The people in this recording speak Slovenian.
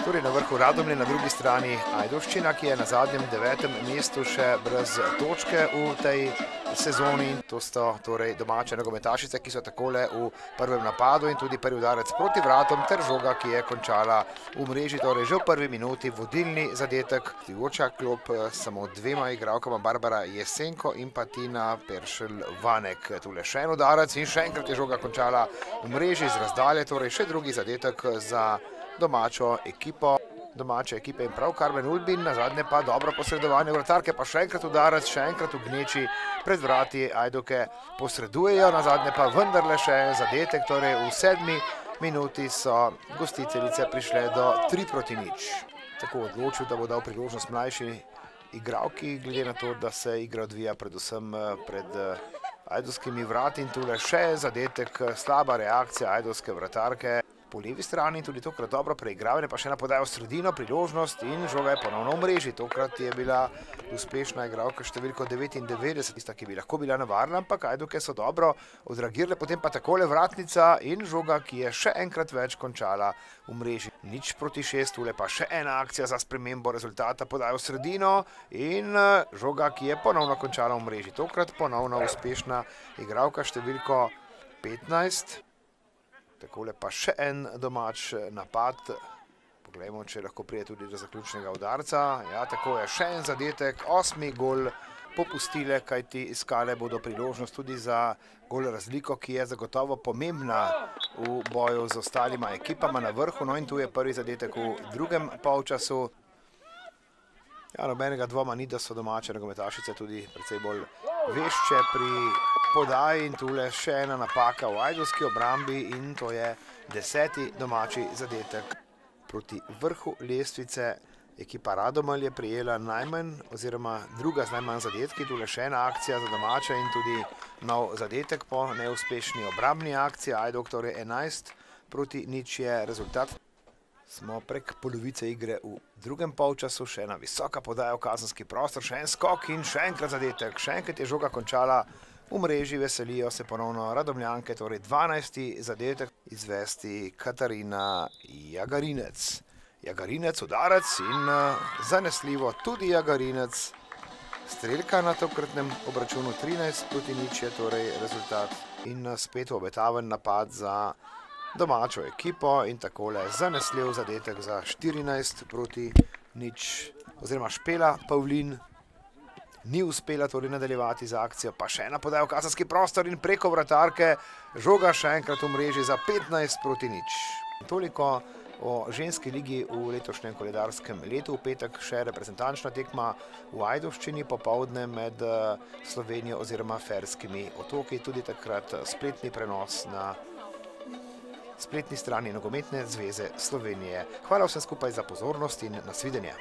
Torej na vrhu Radomlje, na drugi strani Ajdovščina, ki je na zadnjem 9. mestu še brez točke v tej sezoni. To sta torej domače nogometašice, ki so takole v prvem napadu in tudi prvi udarec proti vratom ter žoga, ki je končala v mreži, torej že v prvi minuti vodilni zadetek. Gostujoča klop samo dvema igralkama, Barbara Jesenko in pa Tina Peršelj-Vanek. Tule še en udarec in še enkrat je žoga končala v mreži z razdalje, torej še drugi zadetek za domačo ekipo. Domače ekipe in prav Karmen Ulbin, nazadnje pa dobro posredovanje vratarke, pa še enkrat udarec, še enkrat v gneči pred vrati Ajdovke posredujejo, nazadnje pa vendarle še zadetek, torej v 7. minuti so gostiteljice prišle do 3:0. Tako odločil, da bo dal priložnost mlajši igralki, glede na to, da se igra odvija predvsem pred ajdovskimi vrati in tule še zadetek, slaba reakcija ajdovske vratarke. Po levi strani tudi tokrat dobro preigravanje, pa še ena podaja v sredino, priložnost in žoga je ponovno v mreži. Tokrat je bila uspešna igralka številko 99, tista, ki bi lahko bila nevarna, ampak Ajdovke so dobro odreagirale, potem pa takole vratnica in žoga, ki je še enkrat več končala v mreži. 0:6, tule pa še ena akcija za spremembo rezultata, podaja v sredino in žoga, ki je ponovno končala v mreži. Tokrat ponovno uspešna igralka številko 15. Takole pa še en domač napad. Poglejmo, če lahko pride tudi do zaključnega udarca. Ja, tako je, še en zadetek, 8. gol popustile, kajti iskale bodo priložnost tudi za gol razliko, ki je zagotovo pomembna v boju z ostalima ekipama na vrhu. No in tu je prvi zadetek v drugem polčasu. Ja, nobenega dvoma ni, da so domače nogometašice tudi precej bolj vešče pri podaji in tule še ena napaka v ajdovski obrambi in to je 10. domači zadetek. Proti vrhu lestvice ekipa Radomelj je prijela najmanj oziroma druga z najmanj zadetki. Tule še ena akcija za domače in tudi nov zadetek po neuspešni obrambni akciji. Ajdovk torej 11:0 je rezultat. Smo prek polovice igre v drugem polčasu, še ena visoka podaja v kazenski prostor, še en skok in še enkrat zadetek. Še enkrat je žoga končala v mreži, veselijo se ponovno Radomljanke, torej 12. zadetek izvesti Katarina Jagarinec. Jagarinec, udarec in zanesljivo tudi Jagarinec. Strelka na tokratnem obračunu 13:0 je torej rezultat in spet obetaven napad za domačo ekipo in takole zanesljiv zadetek za 14:0 oziroma Špela Pavlin ni uspela torej nadaljevati za akcijo, pa še ena podaja v kazenski prostor in preko vratarke žoga še enkrat v mreži za 15:0. Toliko o ženski ligi v letošnjem koledarskem letu. V petek še reprezentančna tekma v Ajdovščini, popoldne med Slovenijo oziroma Ferskimi otoki, tudi takrat spletni prenos na spletni strani Nogometne zveze Slovenije. Hvala vsem skupaj za pozornost in nasvidenje.